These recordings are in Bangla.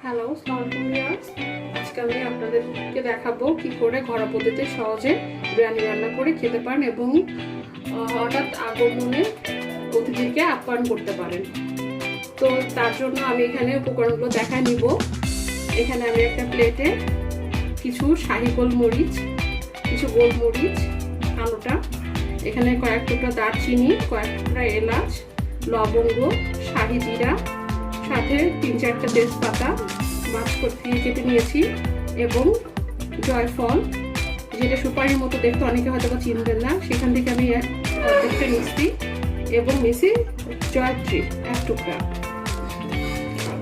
হ্যালো, আসসালামু আলাইকুম ভিউয়ার্স। আজকে আমি আপনাদেরকে দেখাবো কি করে ঘরোয়া পদ্ধতিতে সহজে বিরিয়ানি রান্না করে খেতে পারেন এবং হঠাৎ আগমনে অতিথিকে আপ্যায়ন করতে পারেন। তো তার জন্য আমি এখানে উপকরণগুলো দেখায় নিব। এখানে আমি একটা প্লেটে কিছু শাহি গোলমরিচ, কিছু গোলমরিচ কালোটা, এখানে কয়েক টুকরা দারচিনি, কয়েক টুকরা এলাচ, লবঙ্গ, শাহি জিরা, সাথে 3-4টা তেজপাতা মাছ করে কেটে নিয়েছি এবং জয়ফল, যেটা সুপারির মতো দেখতে অনেকে হয়তো চিনবেন না, সেখান থেকে আমি অর্ধেকটা নিচ্ছি এবং নিচ্ছি জয়ত্রী 1 টুকরা।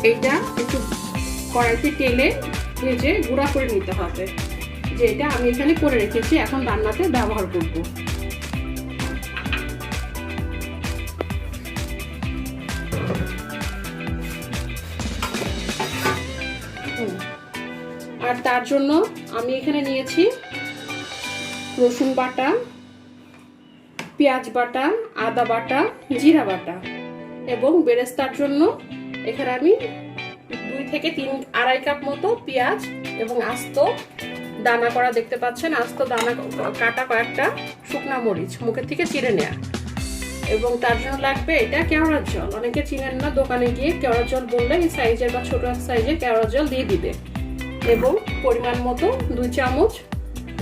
এইটা একটু কড়াইতে তেলে ভেজে গুঁড়া করে নিতে হবে, যেটা আমি এখানে করে রেখেছি, এখন রান্নাতে ব্যবহার করব। আর তার জন্য আমি এখানে নিয়েছি রসুন বাটা, পেঁয়াজ বাটা, আদা বাটা, জিরা বাটা এবং বেরেস্তার জন্য এখানে আমি 2 থেকে 3-2.5 কাপ মতো পেঁয়াজ এবং আস্ত দানা করা, দেখতে পাচ্ছেন আস্ত দানা কাটা কয়েকটা শুকনা মরিচ মুখের থেকে চিড়ে নেওয়া, এবং তার জন্য লাগবে এটা কেওড়ার জল। অনেকে চিনেন না, দোকানে গিয়ে কেওড়ার জল বললে এই সাইজের বা ছোট সাইজের কেওড়ার জল দিয়ে দিবে এবং পরিমাণ মতো 2 চামচ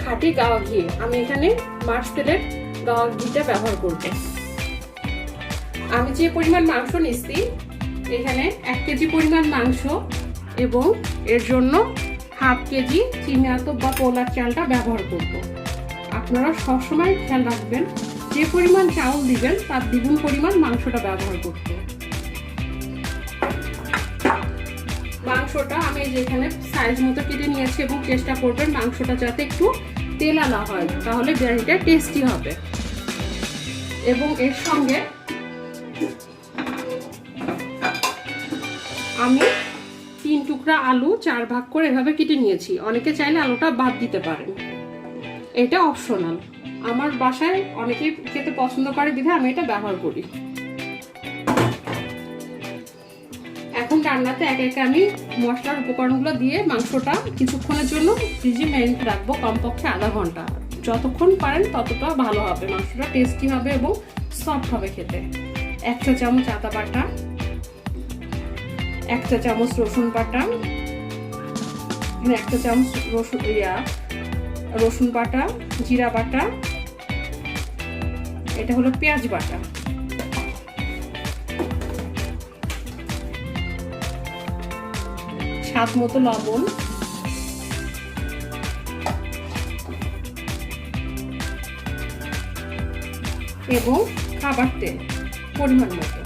খাঁটি গাওয়া ঘি। আমি এখানে মার্স তেলের গাওয়া ঘিটা ব্যবহার করব। আমি যে পরিমাণ মাংস নিচ্ছি, এখানে 1 কেজি পরিমাণ মাংস এবং এর জন্য 1/2 কেজি চিনাতো বা পোলার চালটা ব্যবহার করব। আপনারা সবসময় খেয়াল রাখবেন যে পরিমাণ চাউল দিবেন তার দ্বিগুণ পরিমাণ মাংসটা ব্যবহার করতে। মাংসটা আমি যেখানে সাইজ মতো কেটে নিয়েছি এবং চেষ্টা করবেন মাংসটা যাতে একটু তেলালা হয়, তাহলে বিরিয়ানিটা টেস্টি হবে। এবং এর সঙ্গে আমি 3 টুকরা আলু 4 ভাগ করে এভাবে কেটে নিয়েছি। অনেকে চাইলে আলুটা বাদ দিতে পারেন, এটা অপশনাল। আমার বাসায় অনেকেই খেতে পছন্দ করে বিধায় আমি এটা ব্যবহার করি। এখন রান্নাতে একে একে আমি মশলার উপকরণগুলো দিয়ে মাংসটা কিছুক্ষণের জন্য ফ্রিজে ম্যারিনেট রাখবো, কমপক্ষে আধা ঘন্টা। যতক্ষণ পারেন ততটা ভালো হবে, মাংসটা টেস্টি হবে এবং সফট হবে খেতে। 1 চা চামচ আদা বাটা, 1 চা চামচ রসুন বাটা, 1 চা চামচ রসুন বাটা, জিরা বাটা, এটা হলো পেঁয়াজ বাটা, স্বাদ মতো লবণ এবং খাবার তেল পরিমাণ মতো।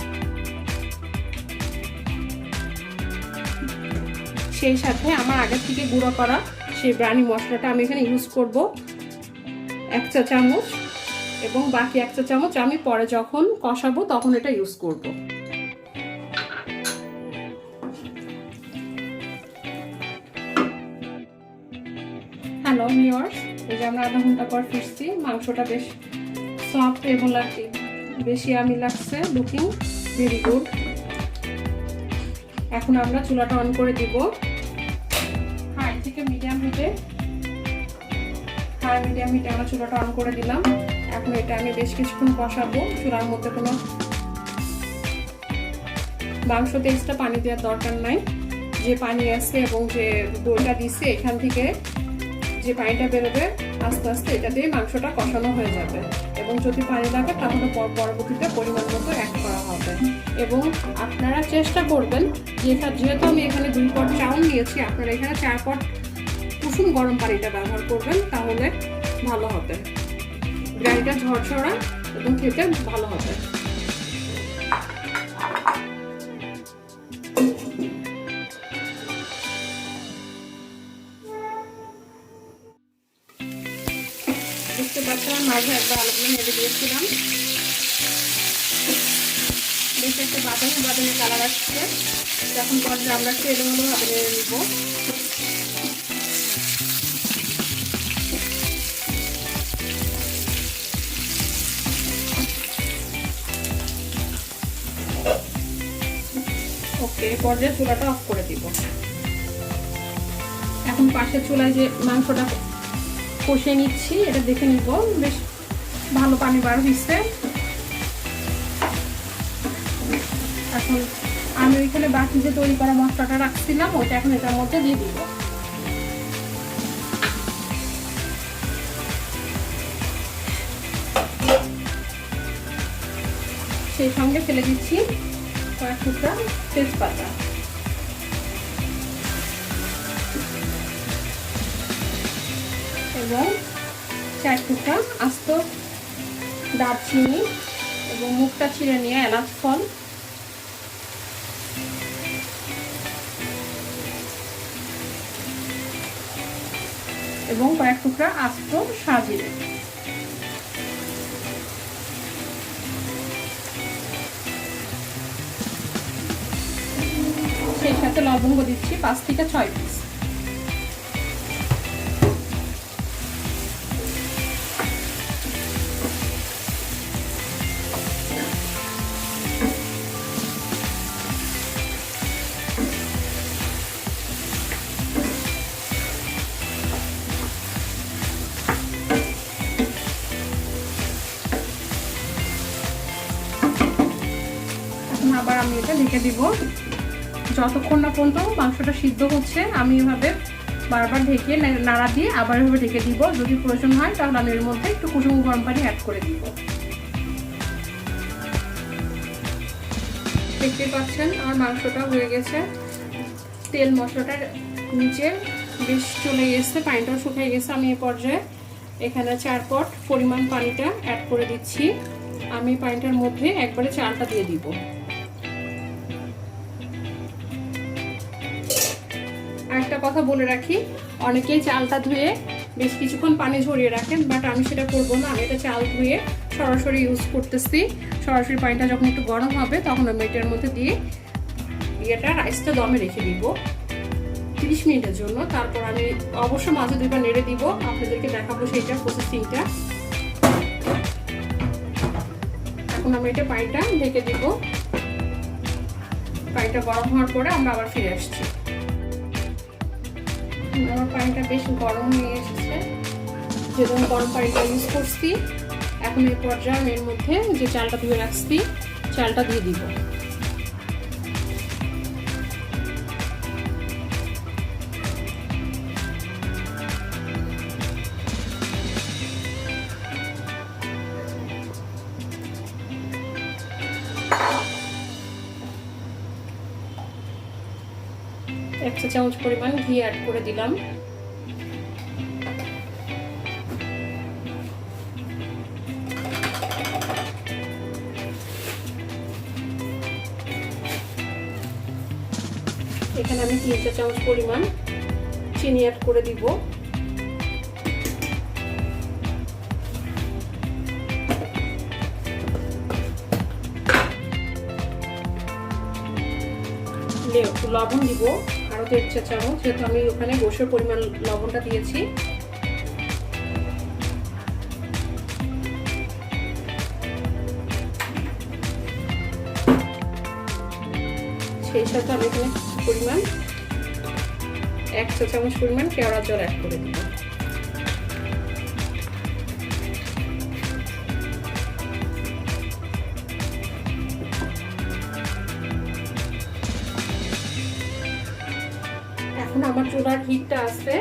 সেই সাথে আমার আগে থেকে গুঁড়ো করা সেই বিরিয়ানি মশলাটা আমি এখানে ইউজ করব 1 চা চামচ, এবং বাকি 1 চা চামচ আমি পরে যখন কষাবো তখন এটা ইউজ করব। হ্যালো ভিউয়ার্স, এই যে আমরা আধা ঘন্টা পর ফিরছি। মাংসটা বেশ সফট এবং বেশি আমি লাগছে, লুকিং ভেরি গুড। এখন আমরা চুলাটা অন করে দিব হাই থেকে মিডিয়াম হিটে। মিডিয়াম হিটে আমরা চুলাটা অন করে দিলাম। এখন এটা আমি বেশ কিছুক্ষণ কষাবো। চুলার মধ্যে কোনো মাংসতে এক্সট্রা পানি দেওয়ার দরকার নাই। যে পানি আছে এবং যে দইটা দিচ্ছে এখান থেকে যে পানিটা বেরোবে আস্তে আস্তে এটা দিয়ে মাংসটা কষানো হয়ে যাবে, এবং যদি পানি লাগে তাহলে পরবর্তীতে পরিমাণ মতো অ্যাড করা হবে। এবং আপনারা চেষ্টা করবেন, যেহেতু আমি এখানে 2 পট চাউল নিয়েছি, আপনারা এখানে 4 পট কুসুম গরম পানিটা ব্যবহার করবেন, তাহলে ভালো হবে। বিরিয়ানিটা ঝরঝরা এবং খেতে ভালো হবে। বুঝতে পারছেন, মাঝে একবার আলুগুলো নেড়ে দিয়েছিলাম, বেশ একটা বাদামি কালার আসছে। তখন পর্যায়ে আমরা একটু এলোমেলোভাবে নেড়ে নিব। ওকে, পর্যায়ে চুলাটা অফ করে দিব। এখন পাশের চুলায় যে মাংসটা কষিয়ে নিচ্ছি, এটা দেখে নিব বেশ ভালো পানি বার হয়েছে। এখন আমি ওইখানে বাকি যে তৈরি করা মশলাটা রাখছিলাম ওইটা এখন এটার মধ্যে দিয়ে দিব। সেই সঙ্গে ফেলে দিচ্ছি কয়েক টুকরা তেজপাতা এবং 4 টুকরা আস্ত দারচিনি এবং মুখটা ছিঁড়ে নিয়ে এলাচ ফল এবং কয়েক টুকরা আস্ত সাজিরে। সেই সাথে লবঙ্গ দিচ্ছি 5 থেকে 6 পিস। আবার আমি এটা ঢেকে দিব যতক্ষণ না পর্যন্ত মাংসটা সিদ্ধ হচ্ছে। আমি এভাবে বারবার ঢেকে নাড়া দিয়ে আবার এভাবে ঢেকে দিব। যদি প্রয়োজন হয় তাহলে আমি এর মধ্যে একটু কুসুম গরম পানি অ্যাড করে দিব। দেখতে পাচ্ছেন আমার মাংসটা হয়ে গেছে, তেল মশলাটার নিচে বেশ চলে গেছে, পানিটাও শুকিয়ে গেছে। আমি এই পর্যায়ে এখানে 4 পট পরিমাণ পানিটা অ্যাড করে দিচ্ছি। আমি পানিটার মধ্যে একবারে চালটা দিয়ে দিব। আরেকটা কথা বলে রাখি, অনেকেই চালটা ধুয়ে বেশ কিছুক্ষণ পানি ঝরিয়ে রাখেন, বাট আমি সেটা করবো না। আমি এটা চাল ধুয়ে সরাসরি ইউজ করতেছি। সরাসরি পানিটা যখন একটু গরম হবে তখন আমি এটার মধ্যে দিয়ে রাইসটা দমে রেখে দিব 30 মিনিটের জন্য। তারপর আমি অবশ্য মাঝে 2বার নেড়ে দিব, আপনাদেরকে দেখাবো সেইটা প্রসেসিংটা। এখন আমি এটা পানিটা ঢেকে দিব। পানিটা গরম হওয়ার পরে আমরা আবার ফিরে আসছি। আমার পানিটা বেশ গরম হয়ে এসেছে, যেরকম গরম পানিটা ইউজ করছি। এখন এই পর্যায়ে আমি এর মধ্যে যে চালটা ধুয়ে রাখছি চালটা দিয়ে দিব। এক চা চামচ পরিমাণ ঘি অ্যাড করে দিলাম। এখানে আমি 3 চা চামচ পরিমাণ চিনি অ্যাড করে দিব। লবণ দিব আরো 1 চা চামচ, যেহেতু আমি ওখানে গোশের পরিমাণ লবণটা দিয়েছি। সেই সাথে আমি এখানে পরিমাণ 1 চা চামচ পরিমাণ কেওড়া জল অ্যাড করে দিব। এখন আমার চুলার হিটটা আছে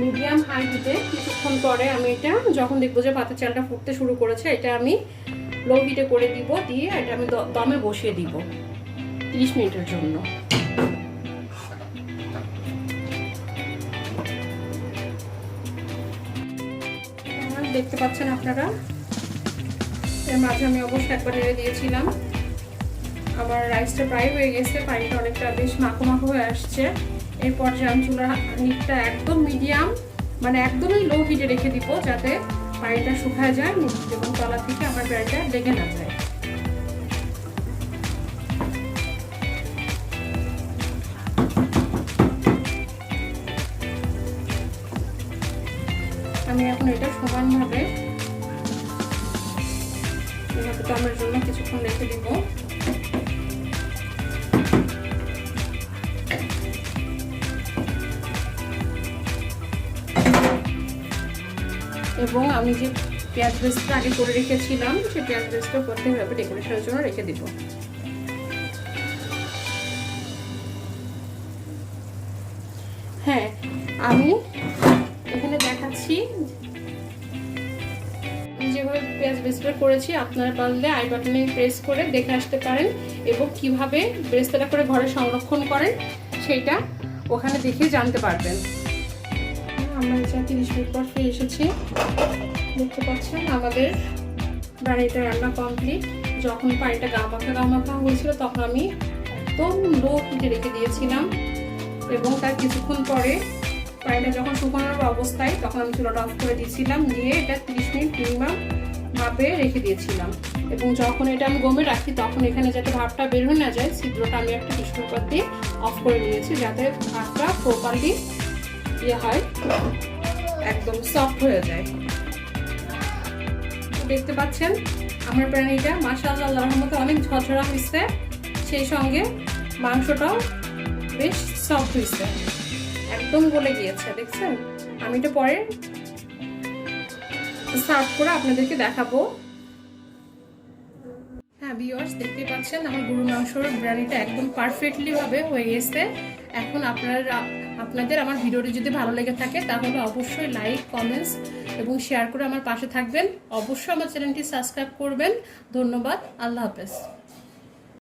মিডিয়াম হাই হিটে। কিছুক্ষণ পরে আমি এটা যখন দেখবো যে ভাতের চালটা ফুটতে শুরু করেছে, এটা আমি লো হিটে করে দিব। দিয়ে এটা আমি দমে বসিয়ে দিব 30 মিনিটের জন্য। দেখতে পাচ্ছেন আপনারা, এর মাঝে আমি অবশ্যই একবার নেড়ে দিয়েছিলাম। আমার রাইসটা প্রায় হয়ে গেছে, পানিটা অনেকটা বেশ মাখো মাখো হয়ে আসছে। এই পর্যায়ে আমি চুলার হিটটা একদম মিডিয়াম, মানে একদমই লো হিটে রেখে দিব, যাতে পানিটা শুকায় যায় এবং তলা থেকে আমার ব্রেডটা লেগে না যায়। আমি এখন এটা সমানভাবে দমের জন্য কিছুক্ষণ রেখে দিব। এবং আমি যে পেঁয়াজ বেস্টটা আগে করে রেখেছিলাম সেই পেঁয়াজ বেস্টটা করতে হবে ডেকোরেশনের জন্য রেখে দিব। হ্যাঁ, আমি এখানে দেখাচ্ছি যেভাবে পেঁয়াজ বেরেস্তা করেছি। আপনারা পারলে আই বাটনে প্রেস করে দেখে আসতে পারেন এবং কিভাবে বেরেস্তাটা করে ঘরে সংরক্ষণ করেন সেটা ওখানে দেখে জানতে পারবেন। আমরা যা 30 মিনিট পর ফিরে এসেছি, দেখতে পাচ্ছেন আমাদের বাড়িটা রান্না কমপ্লিট। যখন পানিটা গামাখা হয়েছিল তখন আমি একদম লো হিটে রেখে দিয়েছিলাম এবং তার কিছুক্ষণ পরে পানিটা যখন শুকানোর অবস্থায় তখন আমি চুলাটা অফ করে দিয়েছিলাম, দিয়ে এটা 30 মিনিট মিনিমাম ভাপে রেখে দিয়েছিলাম। এবং যখন এটা আমি গমে রাখি তখন এখানে যাতে ভাপটা বের হয়ে না যায় ছিদ্রটা আমি একটা টিস্যু পেপার দিয়ে অফ করে নিয়েছি, যাতে ভাতটা প্রপারলি ইয়ে হয়, একদম সফট হয়ে যায়। দেখতে পাচ্ছেন আমার বিরিয়ানিটা মাশাআল্লাহ আল্লাহর রহমতে অনেক ঝরঝরা হয়েছে, সেই সঙ্গে মাংসটাও বেশ সফট হয়েছে, একদম গলে গিয়েছে। দেখছেন, আমি এটা পরে সার্ভ করে আপনাদেরকে দেখাবো। হ্যাঁ ভিউয়ার্স, দেখতে পাচ্ছেন আমার গরুর মাংসর বিরিয়ানিটা একদম পারফেক্টলি ভাবে হয়ে গেছে। এখন আপনাদের আমার ভিডিওটি যদি ভালো লেগে থাকে তাহলে অবশ্যই লাইক, কমেন্টস এবং শেয়ার করে আমার পাশে থাকবেন। অবশ্যই আমার চ্যানেলটি সাবস্ক্রাইব করবেন। ধন্যবাদ, আল্লাহ হাফেজ।